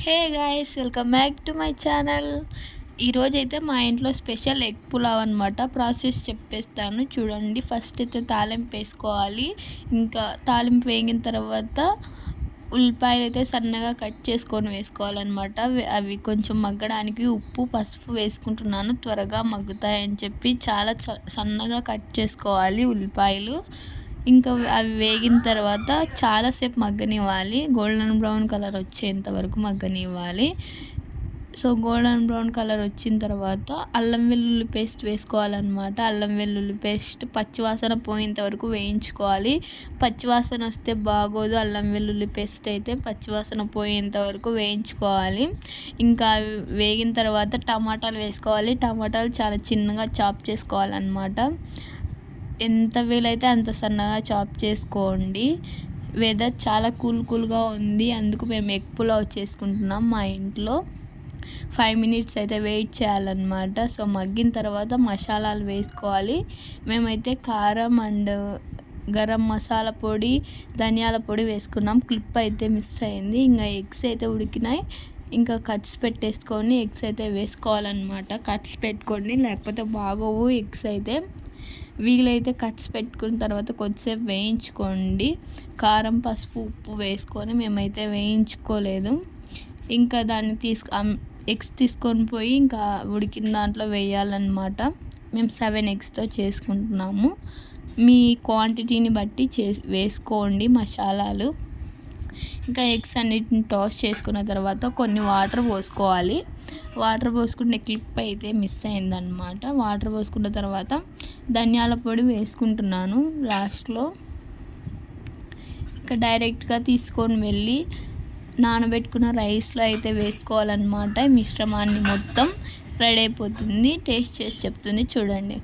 Hey guys, welcome back to my channel. ఈరోజైతే మా ఇంట్లో స్పెషల్ ఎగ్ పులావ్ అనమాట. ప్రాసెస్ చెప్పేస్తాను చూడండి. ఫస్ట్ అయితే తాలింపు వేసుకోవాలి. ఇంకా తాలింపు వేగిన తర్వాత ఉల్లిపాయలు అయితే సన్నగా కట్ చేసుకొని వేసుకోవాలన్నమాట. అవి కొంచెం మగ్గడానికి ఉప్పు పసుపు వేసుకుంటున్నాను, త్వరగా మగ్గుతాయని చెప్పి. చాలా సన్నగా కట్ చేసుకోవాలి ఉల్లిపాయలు. ఇంకా అవి వేగిన తర్వాత చాలాసేపు మగ్గనివ్వాలి. గోల్డెన్ బ్రౌన్ కలర్ వచ్చేంత వరకు మగ్గనివ్వాలి. సో గోల్డెన్ బ్రౌన్ కలర్ వచ్చిన తర్వాత అల్లం వెల్లుల్లి పేస్ట్ వేసుకోవాలన్నమాట. అల్లం వెల్లుల్లి పేస్ట్ పచ్చివాసన పోయేంత వరకు వేయించుకోవాలి. పచ్చివాసన వస్తే బాగోదు. అల్లం వెల్లుల్లి పేస్ట్ అయితే పచ్చివాసన పోయేంత వరకు వేయించుకోవాలి. ఇంకా వేగిన తర్వాత టమాటాలు వేసుకోవాలి. టమాటాలు చాలా చిన్నగా చాప్ చేసుకోవాలన్నమాట. ఎంత వీలైతే అంత సన్నగా చాప్ చేసుకోండి. వెదర్ చాలా కూల్గా ఉంది, అందుకు మేము ఎగ్ పులావ్ చేసుకుంటున్నాం మా ఇంట్లో. 5 మినిట్స్ అయితే వెయిట్ చేయాలన్నమాట. సో మగ్గిన తర్వాత మసాలాలు వేసుకోవాలి. మేమైతే కారం అండ్ గరం మసాలా పొడి, ధనియాల పొడి వేసుకున్నాం. క్లిప్ అయితే మిస్ అయింది. ఇంకా ఎగ్స్ అయితే ఉడికినాయి. ఇంకా కట్స్ పెట్టేసుకొని ఎగ్స్ అయితే వేసుకోవాలన్నమాట. కట్స్ పెట్టుకోండి, లేకపోతే బాగోవు ఎగ్స్ అయితే. వీలైతే కట్స్ పెట్టుకున్న తర్వాత కొద్దిసేపు వేయించుకోండి. కారం పసుపు ఉప్పు వేసుకొని మేమైతే వేయించుకోలేదు. ఇంకా దాన్ని ఎగ్స్ తీసుకొని పోయి ఇంకా ఉడికిన దాంట్లో వేయాలన్నమాట. మేము 7 ఎగ్స్తో చేసుకుంటున్నాము. మీ క్వాంటిటీని బట్టి వేసుకోండి మసాలాలు. ఇంకా ఎగ్స్ అన్నిటిని టాస్ చేసుకున్న తర్వాత కొన్ని వాటర్ పోసుకోవాలి. వాటర్ పోసుకుంటే క్లిప్ అయితే మిస్ అయిందనమాట. వాటర్ పోసుకున్న తర్వాత ధనియాల పొడి వేసుకుంటున్నాను లాస్ట్లో. ఇంకా డైరెక్ట్గా తీసుకొని వెళ్ళి నానబెట్టుకున్న రైస్లో అయితే వేసుకోవాలన్నమాట. మిశ్రమాన్ని మొత్తం రెడీ అయిపోతుంది. టేస్ట్ చేసి చెప్తుంది చూడండి.